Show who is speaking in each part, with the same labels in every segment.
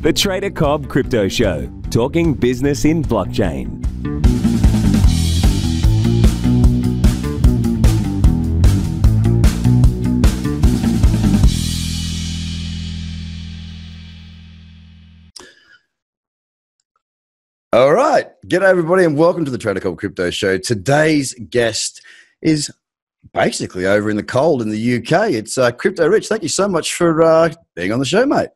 Speaker 1: The Trader Cobb Crypto Show, talking business in blockchain.
Speaker 2: All right. G'day, everybody, and welcome to the Trader Cobb Crypto Show. Today's guest is basically over in the cold in the UK. It's Crypto Rich. Thank you so much for being on the show, mate.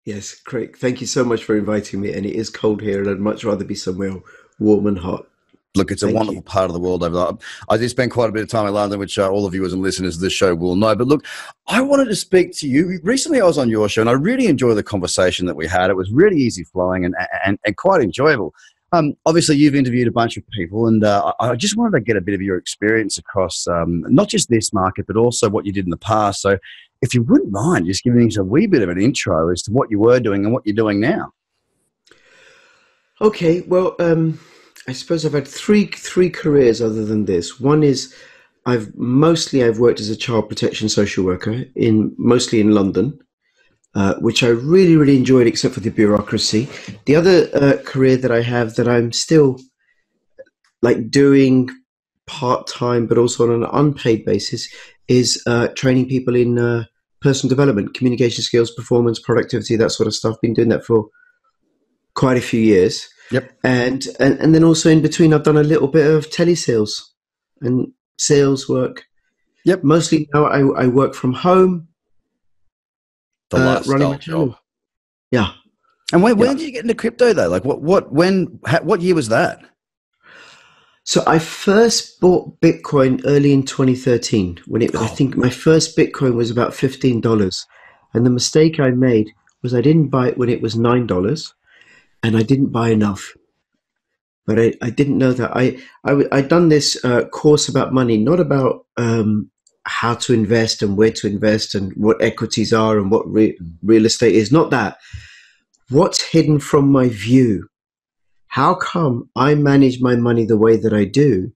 Speaker 3: Yes, Craig, thank you so much for inviting me. And it is cold here, and I'd much rather be somewhere warm and hot.
Speaker 2: Look, it's a wonderful part of the world over there. I did spend quite a bit of time in London, which all the viewers and listeners of this show will know. But look, I wanted to speak to you. Recently, I was on your show, and I really enjoyed the conversation that we had. It was really easy flowing and quite enjoyable. Obviously, you've interviewed a bunch of people, and I just wanted to get a bit of your experience across not just this market, but also what you did in the past. So if you wouldn't mind just giving us a wee bit of an intro as to what you were doing and what you're doing now.
Speaker 3: Okay, well, I suppose I've had three careers other than this. One is I've worked as a child protection social worker mostly in London, which I really, really enjoyed, except for the bureaucracy. The other career that I have that I'm still like doing part-time, but also on an unpaid basis, is training people in personal development, communication skills, performance, productivity, that sort of stuff. Been doing that for quite a few years.
Speaker 2: Yep.
Speaker 3: And then also in between, I've done a little bit of telesales and sales work.
Speaker 2: Yep.
Speaker 3: Mostly now I work from home.
Speaker 2: The lifestyle job.
Speaker 3: Yeah.
Speaker 2: And when did you get into crypto though? Like what year was that?
Speaker 3: So I first bought Bitcoin early in 2013 when I think my first Bitcoin was about $15. And the mistake I made was I didn't buy it when it was $9. And I didn't buy enough, but I didn't know that. I'd done this course about money, not about how to invest and where to invest and what equities are and what real estate is. Not that. What's hidden from my view? How come I manage my money the way that I do,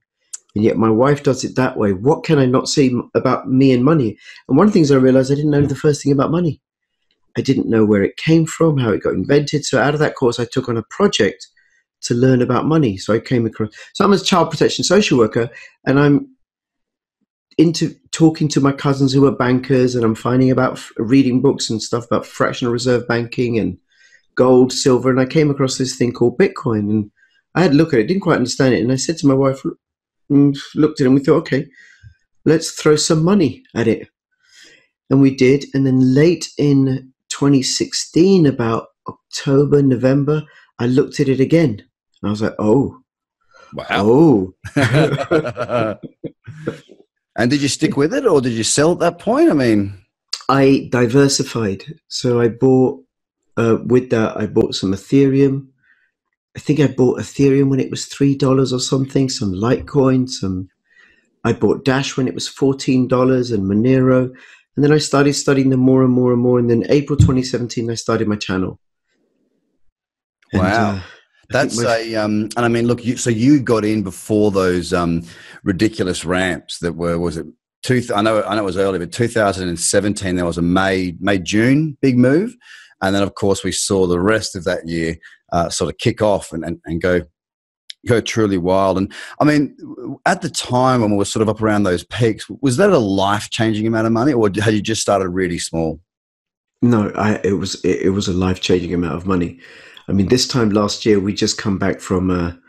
Speaker 3: and yet my wife does it that way? What can I not see about me and money? And one of the things I realized, I didn't know the first thing about money. I didn't know where it came from, how it got invented. So out of that course, I took on a project to learn about money. So I'm a child protection social worker, and I'm into talking to my cousins who are bankers, and I'm finding about reading books and stuff about fractional reserve banking and gold, silver. And I came across this thing called Bitcoin, and I had a look at it, didn't quite understand it. And I said to my wife, looked at it, and we thought, okay, let's throw some money at it. And we did. And then late in 2016, about October, November, I looked at it again. And I was like, oh.
Speaker 2: Wow.
Speaker 3: Oh.
Speaker 2: And did you stick with it or did you sell at that point? I mean,
Speaker 3: I diversified. So I bought, with that, I bought some Ethereum. I think I bought Ethereum when it was $3 or something, some Litecoin, I bought Dash when it was $14 and Monero. And then I started studying them more and more and more. And then April 2017, I started my channel.
Speaker 2: Wow. And I mean, look, so you got in before those ridiculous ramps that were, was it, I know it was early, but 2017, there was a May-June big move. And then, of course, we saw the rest of that year sort of kick off and go truly wild. And I mean, at the time when we were sort of up around those peaks, was that a life-changing amount of money, or had you just started really small?
Speaker 3: No, it was a life-changing amount of money. I mean, this time last year, we just come back from a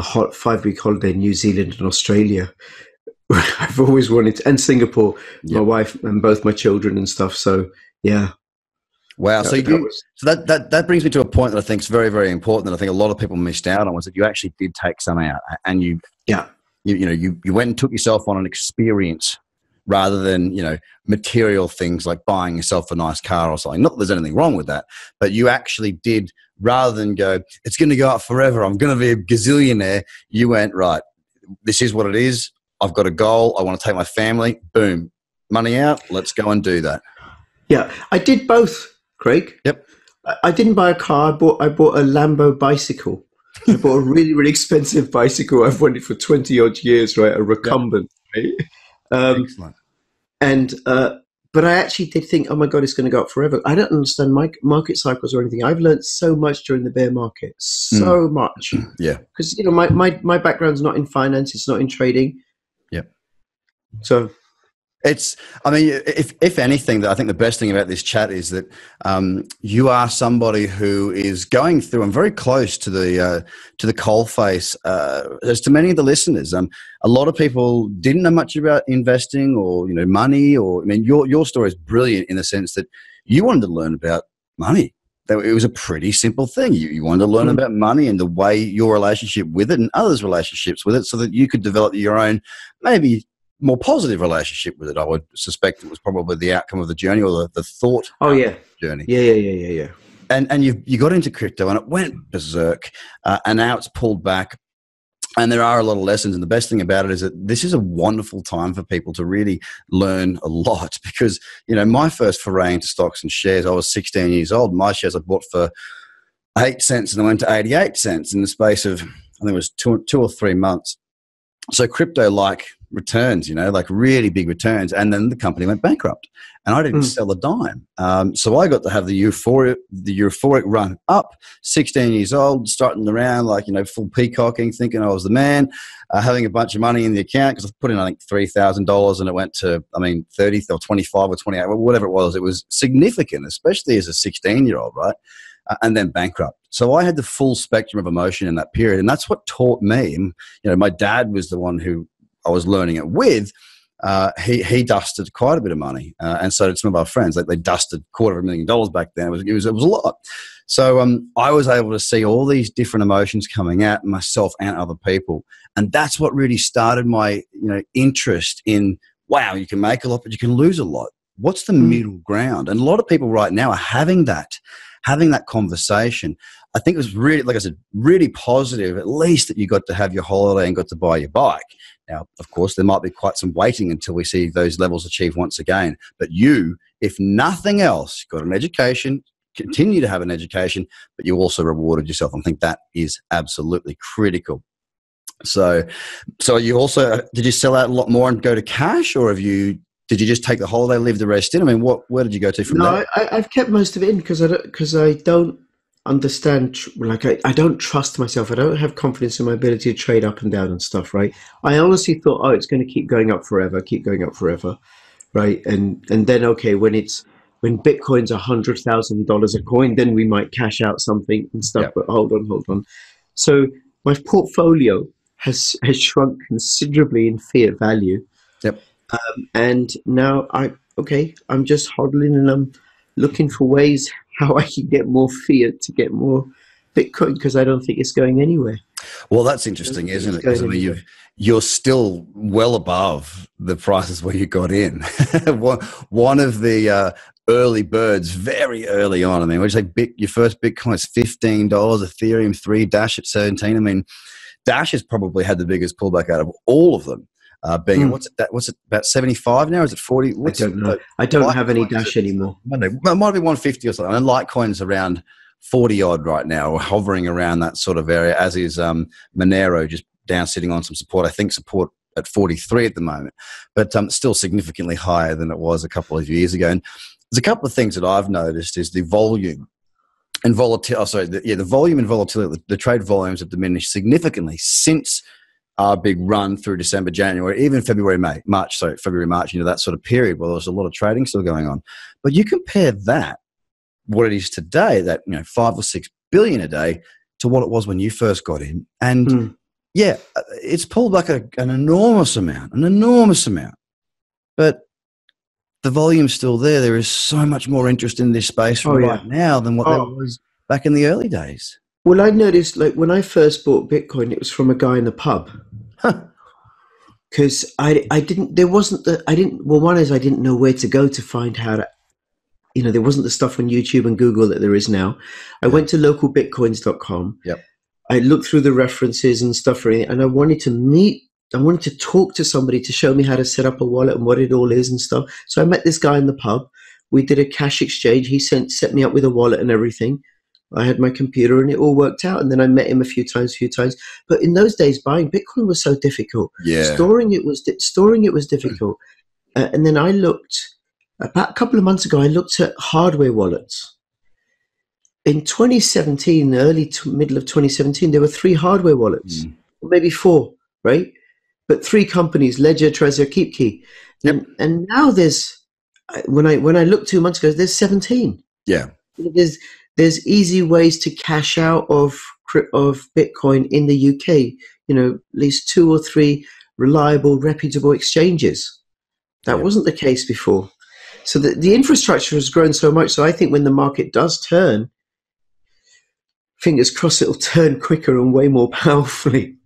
Speaker 3: hot 5-week holiday in New Zealand and Australia. I've always wanted to, and Singapore, my wife and both my children and stuff. So yeah.
Speaker 2: Wow. So that brings me to a point that I think is very, very important that I think a lot of people missed out on, was that you actually did take some out, and you went and took yourself on an experience rather than, material things like buying yourself a nice car or something. Not that there's anything wrong with that, but you actually did, rather than go, it's going to go up forever, I'm going to be a gazillionaire. You went, right, this is what it is. I've got a goal. I want to take my family. Boom. Money out. Let's go and do that.
Speaker 3: Yeah. I did both, Craig.
Speaker 2: Yep.
Speaker 3: I didn't buy a car. I bought a Lambo bicycle. I bought a really, really expensive bicycle. I've wanted for 20 odd years, right? A recumbent, right?
Speaker 2: Excellent.
Speaker 3: And but I actually did think, oh my God, it's going to go up forever. I don't understand market cycles or anything. I've learned so much during the bear market, so much.
Speaker 2: Yeah.
Speaker 3: Because, my background's not in finance. It's not in trading.
Speaker 2: Yep.
Speaker 3: So
Speaker 2: if anything, I think the best thing about this chat is that you are somebody who is going through and very close to the coalface, as to many of the listeners. A lot of people didn't know much about investing or money. Your story is brilliant in the sense that you wanted to learn about money. It was a pretty simple thing. You wanted to learn about money and the way your relationship with it and others' relationships with it, so that you could develop your own maybe more positive relationship with it. I would suspect it was probably the outcome of the journey or the thought journey.
Speaker 3: Yeah.
Speaker 2: And you got into crypto and it went berserk, and now it's pulled back. And there are a lot of lessons. And the best thing about it is that this is a wonderful time for people to really learn a lot, because, my first foray into stocks and shares, I was 16 years old. My shares I bought for 8 cents and I went to 88 cents in the space of, I think it was two or 3 months. So crypto-like returns, like really big returns. And then the company went bankrupt and I didn't sell a dime. So I got to have the euphoric run up, 16 years old, starting around like, full peacocking, thinking I was the man, having a bunch of money in the account because I put in, I think, $3,000 and it went to, 30 or 25 or 28, whatever it was. It was significant, especially as a 16-year-old, right? And then bankrupt. So I had the full spectrum of emotion in that period. And that's what taught me. And, my dad was the one who I was learning it with. He dusted quite a bit of money. And so did some of our friends. Like they dusted $250,000 back then. It was a lot. So I was able to see all these different emotions coming at myself and other people. And that's what really started my, interest in, wow, you can make a lot, but you can lose a lot. What's the middle ground? And a lot of people right now are having that conversation. I think it was really, like I said, really positive, at least that you got to have your holiday and got to buy your bike. Now, of course, there might be quite some waiting until we see those levels achieved once again. But you, if nothing else, got an education, continue to have an education, but you also rewarded yourself. I think that is absolutely critical. So you also, did you sell out a lot more and go to cash, or did you just take the holiday, leave the rest in? Where did you go to from there?
Speaker 3: No, I've kept most of it in because I don't understand. I don't trust myself. I don't have confidence in my ability to trade up and down and stuff. Right? I honestly thought, it's going to keep going up forever, right? And then when Bitcoin's $100,000 a coin, then we might cash out something and stuff. Yep. But hold on. So my portfolio has shrunk considerably in fiat value.
Speaker 2: Yep.
Speaker 3: And now I'm just hodling and I'm looking for ways how I can get more fiat to get more Bitcoin, because I don't think it's going anywhere.
Speaker 2: Well, that's interesting, isn't it? Because you're still well above the prices where you got in. One of the early birds, very early on. When you say your first Bitcoin is $15, Ethereum 3, Dash at 17. Dash has probably had the biggest pullback out of all of them. What's it about 75 now? Is it 40?
Speaker 3: I don't know. I don't have any Dash anymore.
Speaker 2: It might be 150 or something. And Litecoin's around 40 odd right now, or hovering around that sort of area, as is Monero, just down sitting on some support. I think support at 43 at the moment, but still significantly higher than it was a couple of years ago. And there's a couple of things that I've noticed is the volume and volatility. The volume and volatility, the trade volumes have diminished significantly since our big run through December, January, even February, March, that sort of period where there was a lot of trading still going on. But you compare that, what it is today, that 5 or 6 billion a day, to what it was when you first got in. And it's pulled back an enormous amount. But the volume's still there. There is so much more interest in this space now than what there was back in the early days.
Speaker 3: Well, I noticed, when I first bought Bitcoin, it was from a guy in the pub. Because I didn't know where to go to find how to, there wasn't the stuff on YouTube and Google that there is now. I went to localbitcoins.com.
Speaker 2: Yep.
Speaker 3: I looked through the references and stuff, and I wanted to talk to somebody to show me how to set up a wallet and what it all is and stuff. So I met this guy in the pub. We did a cash exchange. He set me up with a wallet and everything. I had my computer and it all worked out. And then I met him a few times. But in those days, buying Bitcoin was so difficult.
Speaker 2: Yeah.
Speaker 3: Storing it was difficult. And then I looked About a couple of months ago, I looked at hardware wallets. In 2017, early to middle of 2017, there were 3 hardware wallets, maybe 4, right? But 3 companies: Ledger, Trezor, KeepKey.
Speaker 2: Yep.
Speaker 3: And now when I looked 2 months ago, there's 17.
Speaker 2: Yeah.
Speaker 3: There's easy ways to cash out of Bitcoin in the UK. At least 2 or 3 reliable, reputable exchanges. That wasn't the case before. So the infrastructure has grown so much. So I think when the market does turn, fingers crossed, it'll turn quicker and way more powerfully.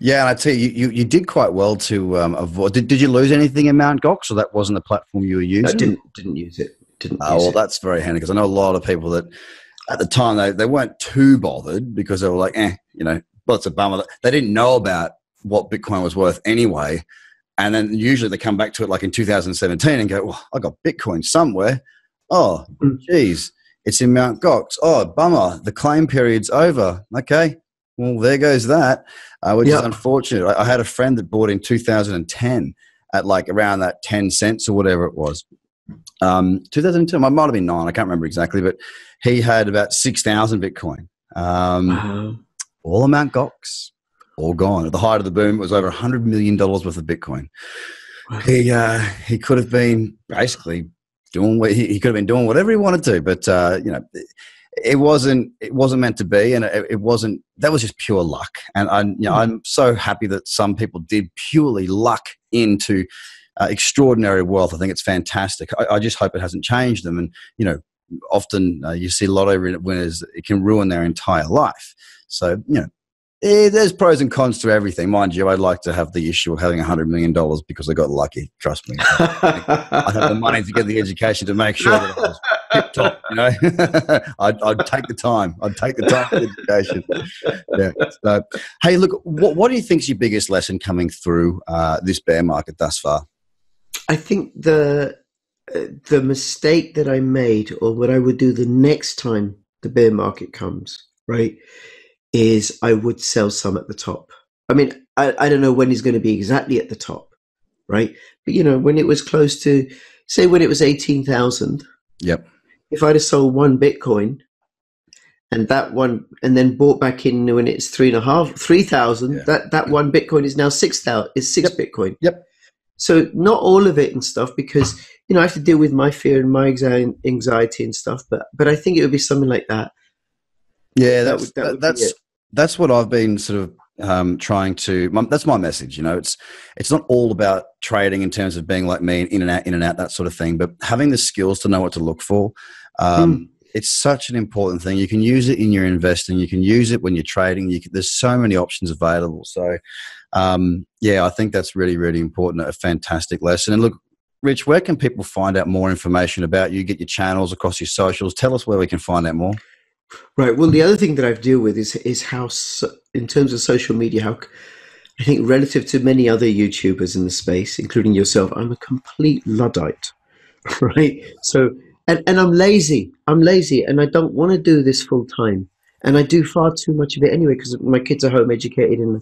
Speaker 2: Yeah, and I tell you, you did quite well to avoid. Did you lose anything in Mt. Gox, or that wasn't the platform you were using?
Speaker 3: I didn't use it.
Speaker 2: Well, that's very handy, because I know a lot of people that at the time they weren't too bothered, because they were like, well, it's a bummer. They didn't know about what Bitcoin was worth anyway. And then usually they come back to it like in 2017 and go, well, I got Bitcoin somewhere. Oh, geez, it's in Mt. Gox. Oh, bummer. The claim period's over. Okay. Well, there goes that, which is unfortunate. I had a friend that bought in 2010 at like around that 10 cents or whatever it was. 2010, I might have been 9. I can't remember exactly, but he had about 6,000 Bitcoin. All in Mt. Gox. All gone. At the height of the boom, it was over $100 million worth of Bitcoin. Wow. He could have been basically doing he could have been doing whatever he wanted to, but it wasn't meant to be, and it wasn't. That was just pure luck. And I'm so happy that some people did purely luck into extraordinary wealth. I think it's fantastic. I just hope it hasn't changed them. And often you see lotto winners, it can ruin their entire life. So there's pros and cons to everything. Mind you, I'd like to have the issue of having $100 million because I got lucky. Trust me. I have the money to get the education to make sure that I was tip top, I'd take the time. I'd take the time for the education. Yeah. So, hey, look, what do you think's your biggest lesson coming through this bear market thus far?
Speaker 3: I think the mistake that I made, or what I would do the next time the bear market comes, right, is I would sell some at the top. I mean, I don't know when he's going to be exactly at the top, right? But, when it was close to, say, when it was 18,000,
Speaker 2: yep.
Speaker 3: If I'd have sold 1 Bitcoin and then bought back in when it's 3,000, that 1 Bitcoin is now 6,000, is 6 Bitcoin.
Speaker 2: Yep.
Speaker 3: So not all of it and stuff, because, I have to deal with my fear and my anxiety and stuff, but I think it would be something like that.
Speaker 2: Yeah, that's what I've been sort of trying to. That's my message. It's not all about trading in terms of being like me, in and out, that sort of thing. But having the skills to know what to look for, it's such an important thing. You can use it in your investing. You can use it when you're trading. There's so many options available. So, I think that's really, really important. A fantastic lesson. And look, Rich, where can people find out more information about you? Get your channels across your socials. Tell us where we can find out more.
Speaker 3: Right. Well, the other thing that I've dealt with is how, in terms of social media, how I think relative to many other YouTubers in the space, including yourself, I'm a complete Luddite, right? So, and I'm lazy. And I don't want to do this full time. And I do far too much of it anyway, because my kids are home educated, and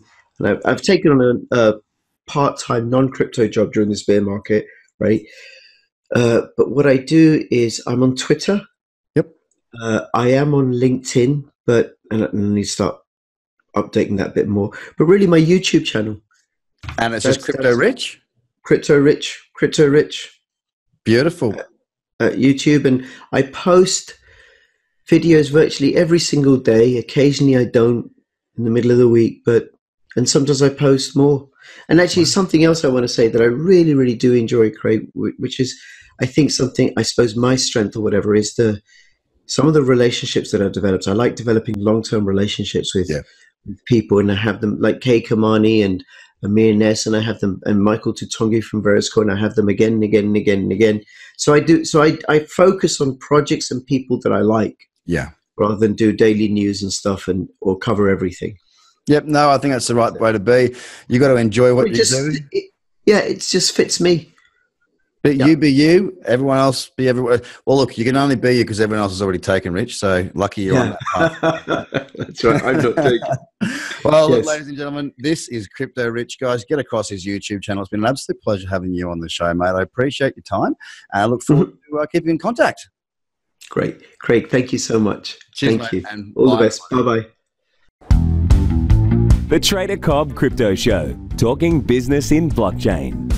Speaker 3: I've taken on a part-time non-crypto job during this bear market, right? But what I do is I'm on Twitter. I am on LinkedIn, and I need to start updating that a bit more. But really, my YouTube channel.
Speaker 2: And it's just Crypto Rich?
Speaker 3: Crypto Rich. Beautiful. YouTube. And I post videos virtually every single day. Occasionally I don't in the middle of the week, and sometimes I post more. And actually something else I want to say that I really, really do enjoy, Craig, which is, I think something, I suppose my strength or whatever is some of the relationships that I've developed. I like developing long-term relationships with people, and I have them like Kay Kamani and Amir Ness, and I have them, and Michael Tutongi from Verisco, and I have them again and again and again and again. So I focus on projects and people that I like, rather than do daily news and stuff or cover everything.
Speaker 2: Yep. No, I think that's the right way to be. You got to enjoy what you do.
Speaker 3: It just fits me.
Speaker 2: But you be you, everyone else be everywhere. Well, look, you can only be you because everyone else has already taken, Rich. So lucky you're on that path.
Speaker 3: That's right. I'm not taking.
Speaker 2: Well, look, ladies and gentlemen, this is Crypto Rich, guys. Get across his YouTube channel. It's been an absolute pleasure having you on the show, mate. I appreciate your time. I look forward to keeping in contact.
Speaker 3: Great. Craig, thank you so much.
Speaker 2: Cheers,
Speaker 3: thank
Speaker 2: mate,
Speaker 3: you.
Speaker 2: and
Speaker 3: all the best. Bye-bye.
Speaker 1: The Trader Cobb Crypto Show, talking business in blockchain.